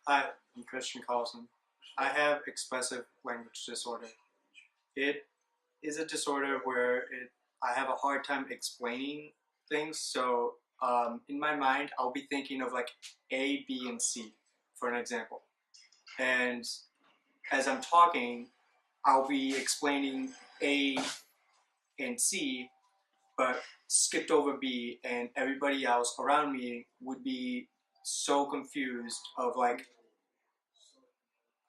Hi, I'm Christian Carlson. I have expressive language disorder. It is a disorder where I have a hard time explaining things. So in my mind, I'll be thinking of like A, B, and C, for an example. And as I'm talking, I'll be explaining A and C, but skipped over B, and everybody else around me would be so confused of like,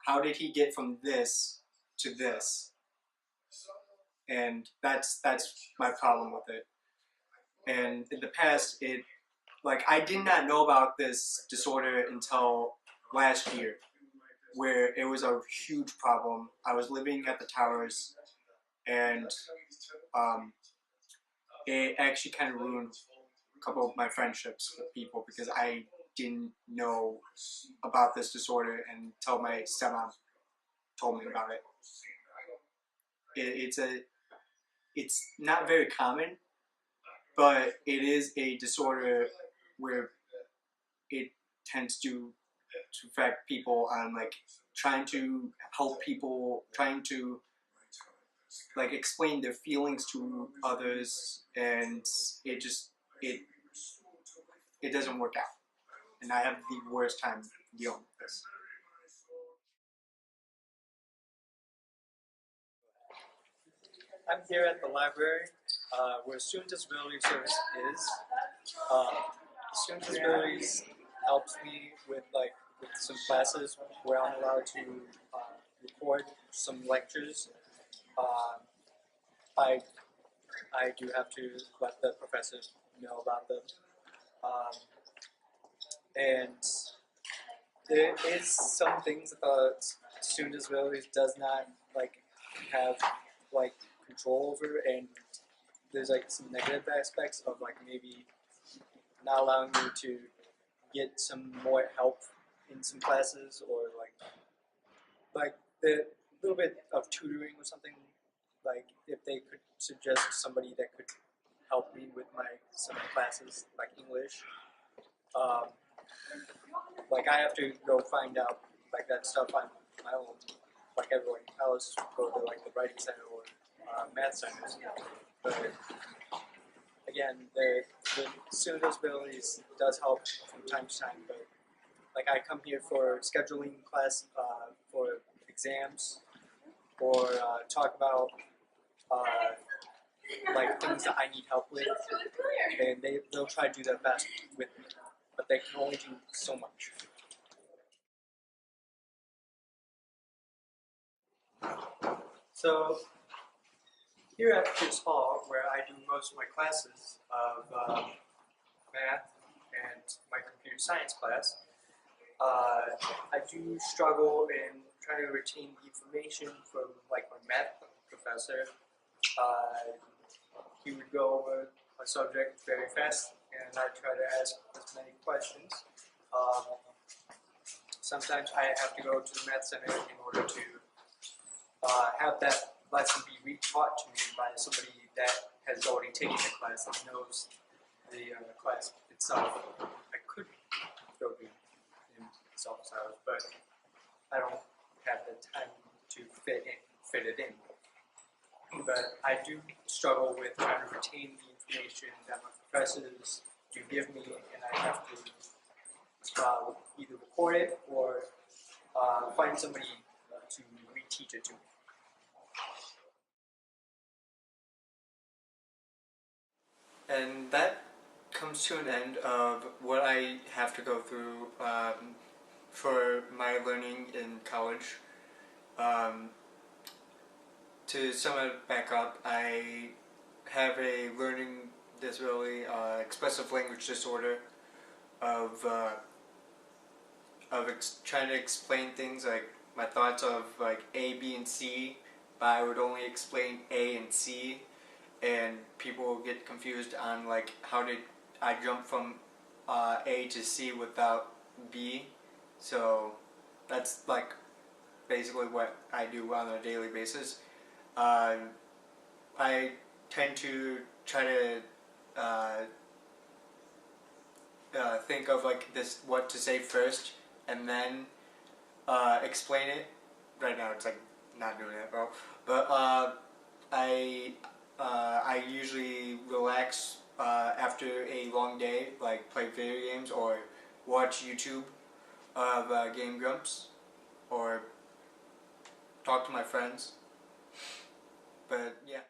how did he get from this to this? And that's my problem with it. And in the past, I did not know about this disorder until last year, where it was a huge problem. I was living at the towers, and it actually kind of ruined a couple of my friendships with people because I didn't know about this disorder until my stepmom told me about it. It's not very common, but it is a disorder where it tends to affect people on like trying to help people, trying to like explain their feelings to others, and it doesn't work out, and I have the worst time dealing with this. I'm here at the library where Student Disability Service is. Student Disabilities helps me with some classes where I'm allowed to record some lectures. I do have to let the professors know about them. And there is some things that Student Disabilities does not have control over, and there's some negative aspects of maybe not allowing me to get some more help in some classes, or the little bit of tutoring or something, if they could suggest somebody that could help me with some classes like English. I have to go find out that stuff on my own, like everyone else, go to the writing center or math centers. But again, the Student Disabilities does help from time to time, but I come here for scheduling class for exams, or talk about things that I need help with, and they'll try to do their best with me, but they can only do so much. So here at this hall, where I do most of my classes of math and my computer science class, I do struggle in trying to retain the information from my math professor. He would go over a subject very fast, and I try to ask as many questions. Sometimes I have to go to the math center in order to have that lesson be retaught to me by somebody that has already taken the class and knows the class itself. I could go do in self-styled, but I don't have the time to fit it in. But I do struggle with trying to retain the information that my professors do give me, and I have to either record it or find somebody to reteach it to me. And that comes to an end of what I have to go through for my learning in college. To sum it back up, I have a learning disability, expressive language disorder, of trying to explain things like my thoughts of A, B, and C, but I would only explain A and C, and people will get confused on how did I jump from A to C without B. So that's basically what I do on a daily basis. I tend to try to think of what to say first and then explain it. Right now it's like not doing it, bro. But I usually relax after a long day, like play video games or watch YouTube of Game Grumps or talk to my friends. But yeah.